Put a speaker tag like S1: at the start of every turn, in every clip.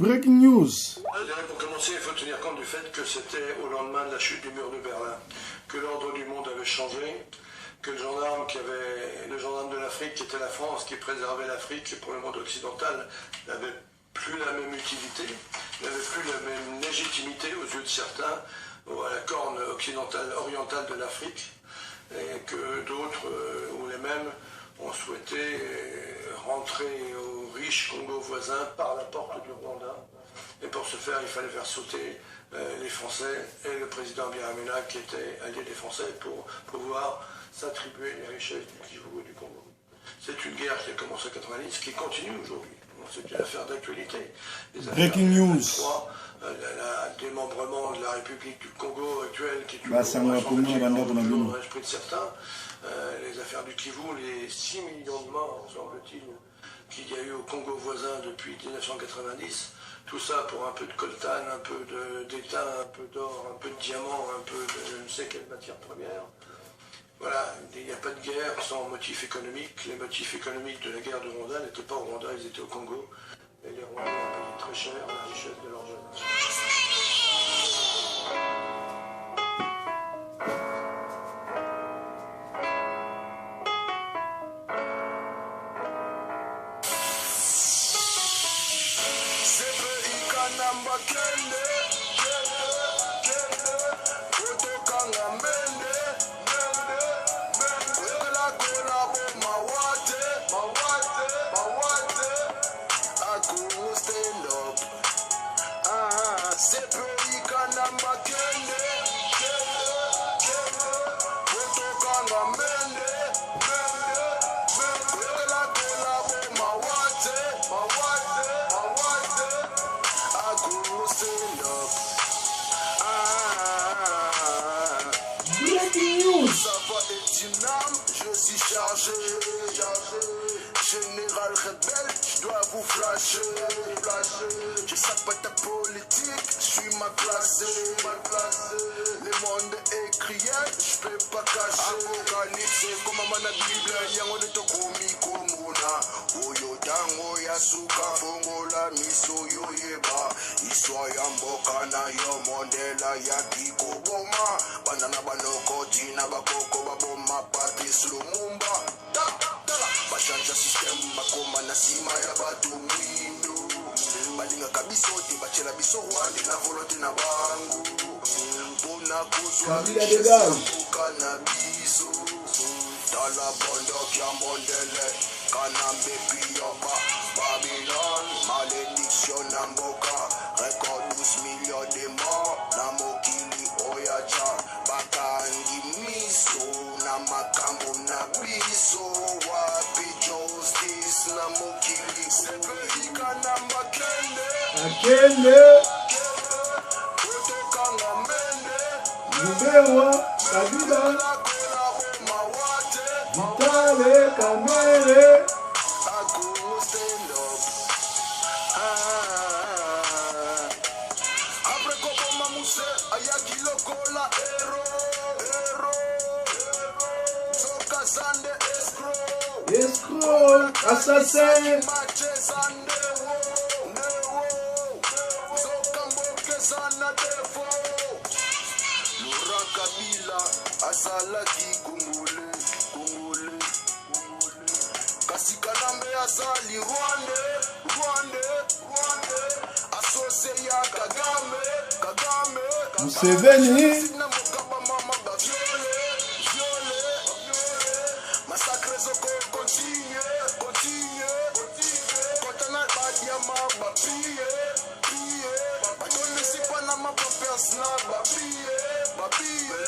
S1: Breaking news.
S2: Je dirais pour commencer, il faut tenir compte du fait que c'était au lendemain de la chute du mur de Berlin, que l'ordre du monde avait changé, que le gendarme de l'Afrique, qui était la France, qui préservait l'Afrique pour le monde occidental, n'avait plus la même utilité, n'avait plus la même légitimité aux yeux de certains, à la corne orientale de l'Afrique, et que d'autres, ou les mêmes, ont souhaité rentrer au riche Congo voisin par la porte du Rwanda. Et pour ce faire, il fallait faire sauter les Français et le président Biramuna, qui était allié des Français, pour pouvoir s'attribuer les richesses du Kivu et du Congo. C'est une guerre qui a commencé en 90, qui continue aujourd'hui. C'est une affaire d'actualité.
S1: Breaking news.
S2: Le démembrement de la République du Congo actuelle, qui est toujours dans l'esprit de certains. Les affaires du Kivu, les 6 millions de morts, semble-t-il, qu'il y a eu au Congo voisin depuis 1990. Tout ça pour un peu de coltan, un peu d'étain, un peu d'or, un peu de diamant, un peu de je ne sais quelle matière première. Voilà, il n'y a pas de guerre sans motif économique. Les motifs économiques de la guerre de Rwanda n'étaient pas au Rwanda, ils étaient au Congo. Et les Rwandais ont payé très cher la richesse de leur jeunesse.
S3: Je suis chargé, général rebelle, je dois vous flasher. Je sais pas ta politique, je suis ma classe. Le monde est crié, je peux pas cacher. Apocalypse, comme à la Bible, yango de tokomi komuna. Oyo tango yasuka, bongo la miso yoyeba. Iswa yamboka na yo mondela ya kikoboma. Banana banoko tina bakoko baboma Patrice Lumumba. Bachanja system bakoma na sima ya batu mwindo. Balinga kabiso te bachela biso wandi na volonté na bangu. Mpona kozwa na biso. Tala bondo kia mondele kanambe piyoba. Babylon malédiction na mboka. Record 12 millions de morts na mokili oyaja. Bakangi miso na makambo na biso. Wapi justice na mokili sepelika na makende.
S1: Akende
S3: Otokanga mende
S1: Mubewa Kabila Vitale Kamere
S3: stand up. Après Koboma Mousse, Ayaki Lokola Hero. Zoka Sande
S1: Escroc Assassin
S3: Mache Sande Zoka Mboke Sana Defo. Laurent Kabila Asalaki Kungule. Kasikalambe Asali Rwande. Associé ya Kagame.
S1: Museveni
S3: Massacre zoko continue. Kontana badia ma prie. Badone si pas na ma confiance na papille.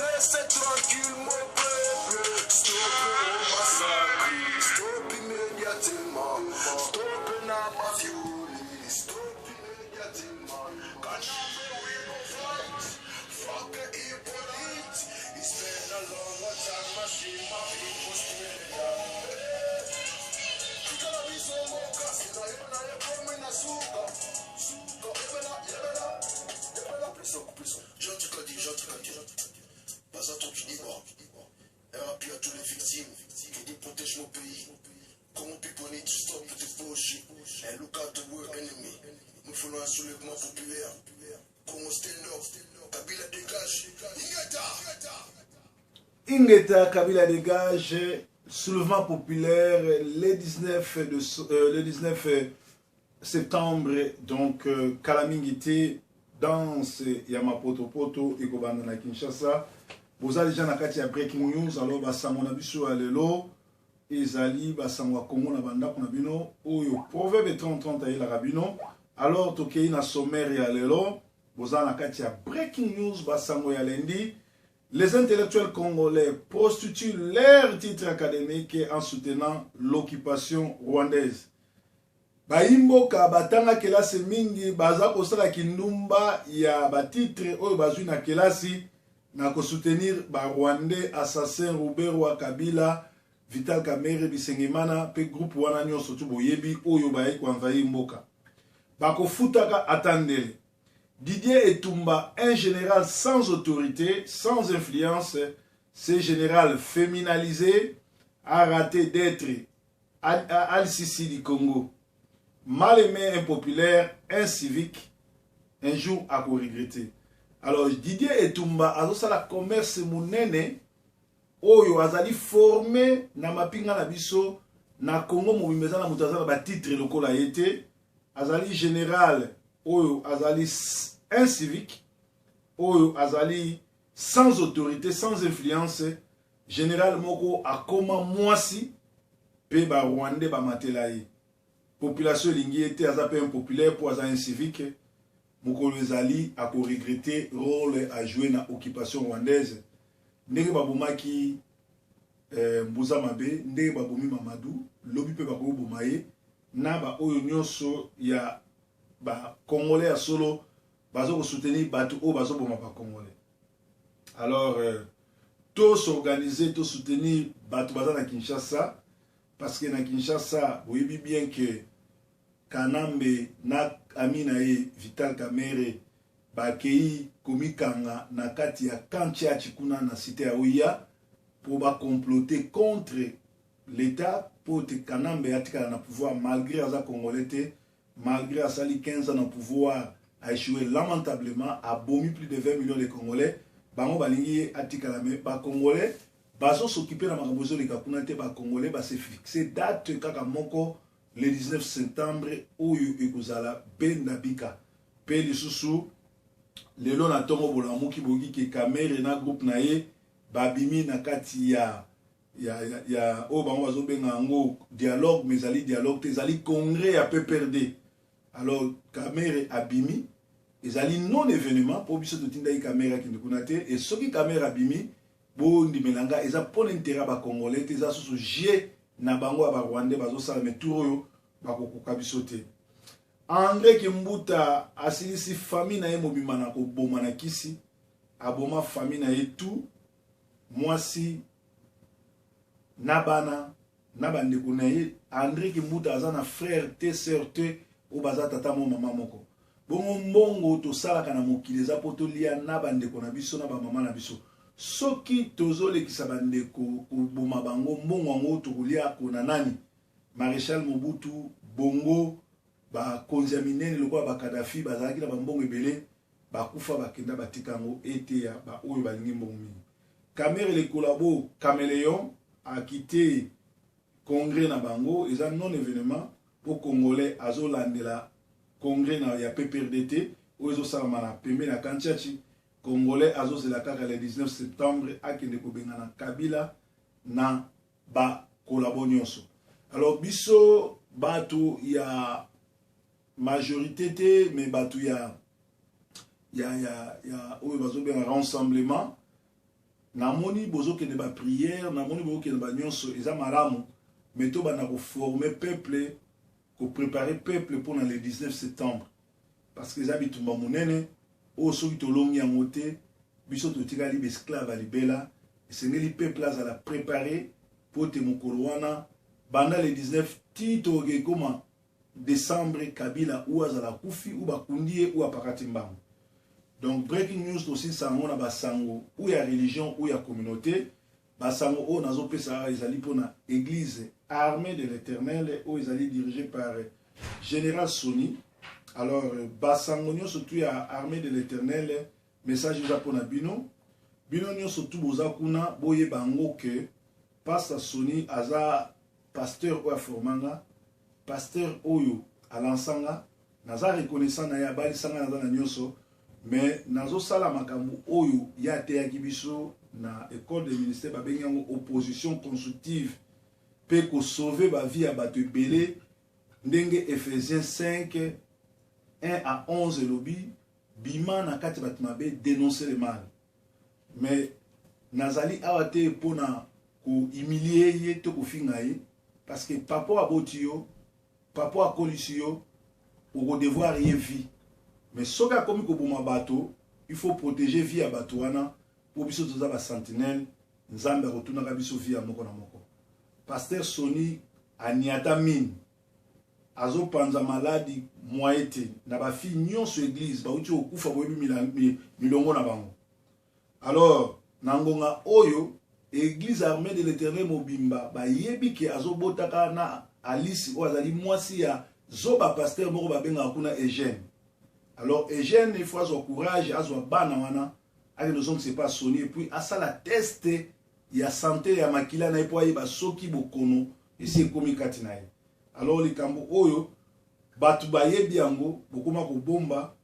S3: Laissez tranquille mon peuple. Stoppez le massacre. Stop immédiatement. Stop na ma violée. Stop immédiatement. Kanambe we go fight. Fuck a hypocrite. It's been a long time I see my people stay down. Kikala biso moka. Sina yona ye promi na suka. Prison. Gentil. Pas un truc libre. RAP à tous les victimes. Qui protège mon pays. Comment people need to stop with the bullshit and look out the world enemy. Nous voulons un soulèvement populaire. Congo stand up. Kabila dégage.
S1: Ingeta Kabila dégage. Soulèvement populaire le 19 septembre. Donc, Kalamingiti danse Yamapoto Poto et Kobanda na Kinshasa. Vous allez déjà na breaking news. Alors, basango na biso alelo. Ezali basango wa Congo na banda kuna bino. Oyo proverbe 30-30 ayi la rabino. Alors, tokei na sommaire ya lelo. Vous allez na breaking news basango ya lendi. Les intellectuels congolais prostituent leur titre académique en soutenant l'occupation rwandaise. Baimboka batanga kelasi mingi baza kosala kindumba ya batitre oyo bazwi na kelasi na ko soutenir ba Rwandais assassin Robert Kabila, Vital Kamerhe Bisengimana pe groupe wana nyonso tu boyebi oyo baye ko envahir mboka. Bako futaka atandele. Didier Etumba, un général sans autorité, sans influence, ce général féminisé a raté d'être Al-Sisi du Congo. Mal aimé, impopulaire, incivique, un jour à regretter. Alors Didier Etumba a aussi la commerce monene, oyo azali formé na mapinga na biso na Congo mobimeza na mutazana ba titre lokola été, azali général oyo azali incivique, oyo azali sans autorité, sans influence, général moko akoma mwasi pe ba Rwandais ba matelaye. Population lingi était azape impopulaire pour aza incivique, moko ezali a ko regretter rôle à jouer na occupation rwandaise. Ndenge babomaki Mbuza Mabe, ndenge babomi Mamadou, lobi pe bako bomaye na ba oyo nyonso ya ba Congolais à solo bazo soutenir batu o bazo boma pa Congolais. Alors tous s'organiser, tous soutenir batu baza na Kinshasa parce que na Kinshasa vous voyez bien que Kanambe na Amina e Vital Kamerhe bakei komikanga na kati ya kantia chikuna na cité ya Oya pour ba comploter contre l'État pour que Kanambe atika na pouvoir malgré aza Congolais, malgré asali 15 ans au pouvoir a échoué lamentablement, a bomi plus de 20 millions de Congolais. Bango balingi atika la me ba Congolais baso s'occuper na makambozo le kakunate ba Congolais ba se fixer date kaka moko le 19 septembre oyo ekozala benda bika pe lisusu lelo na tongo bolamuki bogi ke Kamerhe na groupe na ye babimi na kati ya o bango bazo benga ngo dialogue mais ali dialogue tezali congrès ya PPRD. Alors Kamerhe abimi ezali non événement pour biso totinda Kamerhe ki ndikunate et soki Kamerhe abimi bo ndimelanga eza pour l'intérêt ba Congolais teza susu j na bango ba Rwandais bazo sala meturo bakokoka biso te. André Kimbuta asilisi famille na ye mobima na ko boma na kisi aboma famille na ye tout mwasi nabana nabandeko na ye. André Kimbuta aza na frère te sœur te o baza tata mo mama moko bongo mbongo to sala kana mokili za poto lia nabandeko na biso na ba mama na biso soki tozolekisa bandeko koboma bango mbongo ngo to lia kona nani Maréchal Mobutu bongo ba konza minene lokwa ba Kadhafi bazalaki na bambongo ebele bakufa bakenda batikango ete ya ba oyo balingi mbongo mingi. Kamerhe le collabo Caméléon a quitté congrès na bango eza non événement pour Congolais azolandela congrès na ya PPRDT oyo salama na pembe na Kantiachi. Congolais azozela kaka le 19 septembre akende kobenga na Kabila na ba collabo nyonso. Alors biso batu ya majorité te mais batu ya oyo bazobenga rassemblement namoni bozo kende ba prière namoni bozo kende ba nyonso eza malamu mais to bana ko former peuple ko préparer peuple pour le 19 septembre parce que eza bitumba monene o soki tolongi ya mote biso totikali ba esclave libela esengeli peuple azala préparer pour te mokolo wana banda le 19 tito ke koma décembre Kabila ou azala kufi ou bakundie ou apakati mbango. Donc breaking news aussi sango na basango ou ya religion ou ya communauté basango o nazo pesa ezali pona église armée de l'Éternel ou ezali dirigé par général Soni Alors, Basangonio surtout à armée de l'Éternel, message japonais bino. Bino nyo surtout bozakuna boye bango que pasteur Sony aza pasteur ou formanga, pasteur oyo alansanga, naza reconnaissant na ya bali sanga naza na nyoso, mais nazo sala makambu oyo ya te ya kibiso na école de ministère babengi yango opposition constructive pe ko sauver ba vie ya bato ebele ndenge Ephésiens 5 1 à 11 lobi bima na kati bato mabe dénoncer le mal. Mais nazali awate pona ko humilier ye to ko finga ye parce que papa aboti yo, papa akolisi yo, o devoir ye vie. Mais soka komi ko boma bato, il faut protéger vie à bato wana pour biso toza ba sentinelle nzambe rotuna ka biso vie ya moko na moko. Pasteur Sony aniata mine azo panza maladi moite na ba fi nyonso église ba uti okufa boyebi milongo na bango. Alors nangonga oyo église armée de l'Éternel mobimba ba yebi ke azo botaka na Alice o azali mwasi ya zoba pasteur moko babenga kuna Eugène. Alors Eugène il faut avoir courage azo bana wana avec nous c'est pas Sony et puis à ça la test ya santé ya makila na epo ayeba soki bokono et c'est komi katinaye. Alors les kambo oyo batu bayebi yango bokoma ko bomba.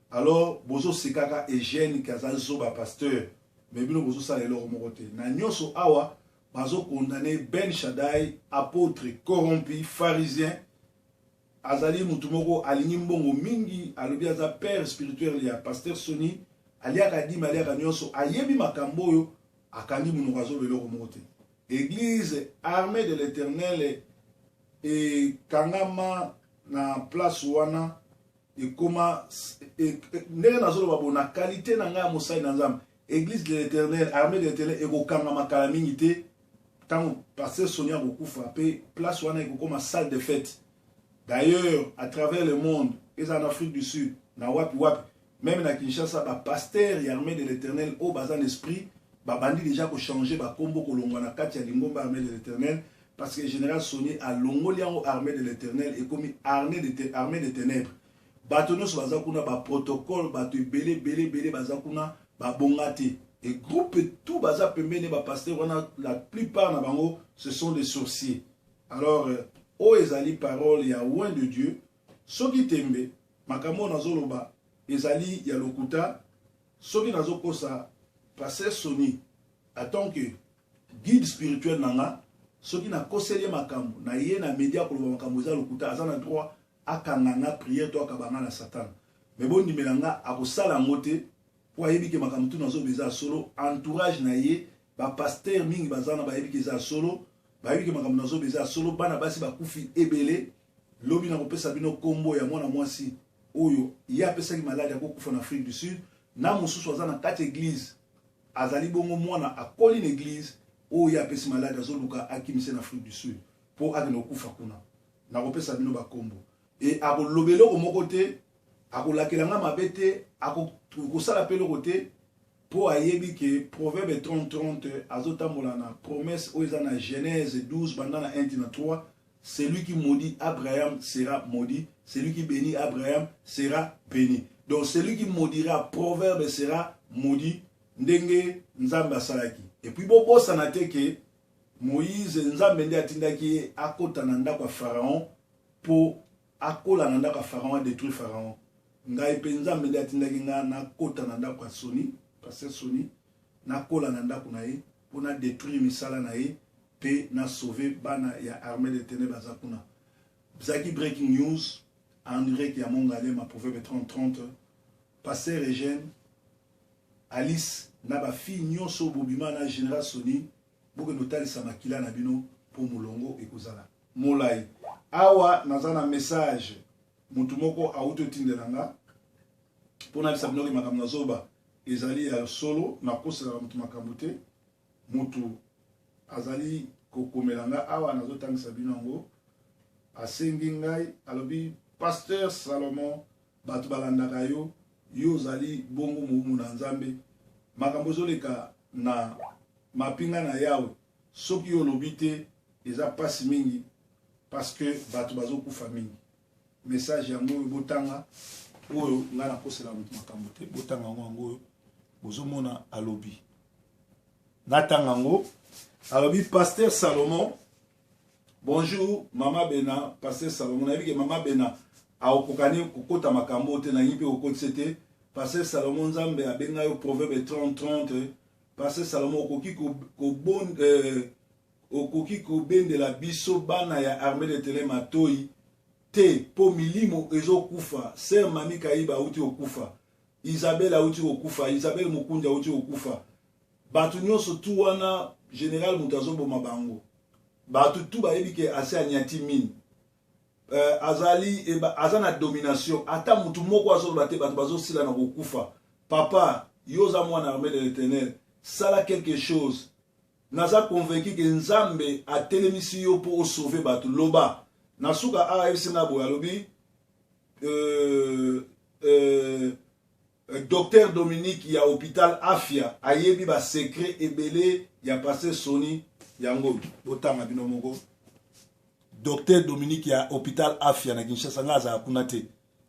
S1: Alors bozo sekaka Eugène kaza zoba pasteur mais bino bozo sala eloko moko te na nyonso awa bazo condamner Ben Shaddai apôtre corrompu pharisien azali mutu moko alingi mbongo mingi alobi aza père spirituel ya pasteur Sony aliaka di maliaka nyonso ayebi makambo oyo akandi munoko azoba eloko moko te. Église armée de l'Éternel et kangama na place wana et comment ndenge nazoloba bona qualité na nga mosai na nzambe église de l'Éternel armée de l'Éternel et kokangama kala mingi te tant pasteur Sony bokufa pe place wana et kokoma salle de fête. D'ailleurs à travers le monde et en Afrique du Sud na wapi wapi même na Kinshasa ba pasteur et armée de l'Éternel au bazan esprit ba bandi déjà ko changer ba kombo kolongwa na kati ya lingomba armée de l'Éternel parce que général Sony a longoli en armée de l'Éternel et comme armée de ténèbres. Batonos bazakuna ba protocole batu belé bazakuna ba bongati et groupe tout baza pembeni ba pasteur wana la plupart na bango ce sont des sorciers. Alors o ezali parole ya loin de Dieu soki tembe makambo nazoloba ezali ya lokuta soki nazokosa pasteur Sony en tant que guide spirituel nanga soki na koseli makambo na ye na média koloba makambo za lokuta azana droit akanganga prière to akabanga na Satan. Mais bon nimelanga akosala ngote po ayebi ke makambo tu nazo beza solo entourage na ye ba pasteur mingi bazana ba yebi ke za solo ba yebi ke makambo nazo beza solo bana basi bakufi ebele lobi na kopesa bino kombo ya mwana mwasi oyo ya pesa ki malade akokufa na Afrique du Sud na mususu azana kati église azali bongo mwana akoli na église oyo ya pesa malade azoluka akimise na Afrique du Sud po akino kufa kuna na kopesa bino ba kombo et akolobelo ko moko te akolakelanga mabete akosala pe loko te po ayebi ke proverbe 30 azotambola na promesse oyo eza na Genèse 12 banda na 1 na 3 celui qui maudit Abraham sera maudit, celui qui bénit Abraham sera béni. Donc celui qui maudira proverbe sera maudit ndenge nzambe asalaki. Et puis bobo sanate ke Moïse nzambe nde atindaki akota na ndako ya Pharaon po akola na ndako ya Pharaon détruire Pharaon. Ngai pe nzambe nde atindaki nga na kota na ndako ya Sony, pasteur Sony na kola na ndako na ye po na détruire misala na ye pe na sauver bana ya armée de ténèbres azakuna. Bzaki breaking news en direct ya mongale ma proverbe 30 pasteur Eugène Alice na ba fille nyonso bobima na général Sony boke notalisa makila na bino po mulongo ekozala molai awa nazana message mutu moko auto tindelanga pona bisa bino makambo nazoba ezali ya solo na kosela mutu makambo te mutu azali kokomelanga awa nazotangisa bino ngo asengi ngai alobi pasteur Salomon batu balandaka yo zali bongo mumu na nzambe makambo zoleka na mapinga na yawe soki yo lobi te eza pasi mingi parce que batu bazokufa mingi message yango botanga oyo nga na kosela makambo te botanga yango ozomona alobi natanga yango alobi Pasteur Salomon. Bonjour Mama Bena, Pasteur Salomon. Na biki Mama Bena aokokani kokota makambo te na yipe okotete. Pasteur Salomon Nzambe abenga yo proverbe 30-30. Pasteur Salomon okoki kobende la biso bana ya armée de telema toi te po milimo ezokufa. Sœur Mami Kaiba uti okufa. Isabelle uti okufa. Isabelle Mukunja uti okufa. Batu nyonso tu wana général Mutazobo Mabango. Batu tu ba yebike ase anyati mine. Azali azana domination. Ata mutu moko azo bate batu bazo sila na kokufa. Papa, yoza mwana armée de l'Éternel. Sala quelque chose. Naza convaincu que Nzambe a télémisi yo pour sauver batu loba. Nasuka AFC na boya lobi. Docteur Dominique ya hôpital Afia ayebi ba secret ebele ya passé Sony yango botanga bino moko. Docteur Dominique ya hôpital Afia na Kinshasa ngaza akunate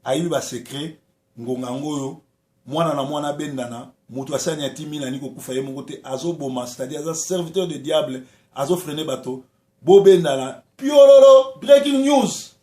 S1: ayebi ba secret ngonga ngoyo mwana na mwana bendana mutu asani ya timina niko kufa ye moko te azoboma, c'est-à-dire aza serviteur de diable azo freiner bato bo bendana piololo breaking news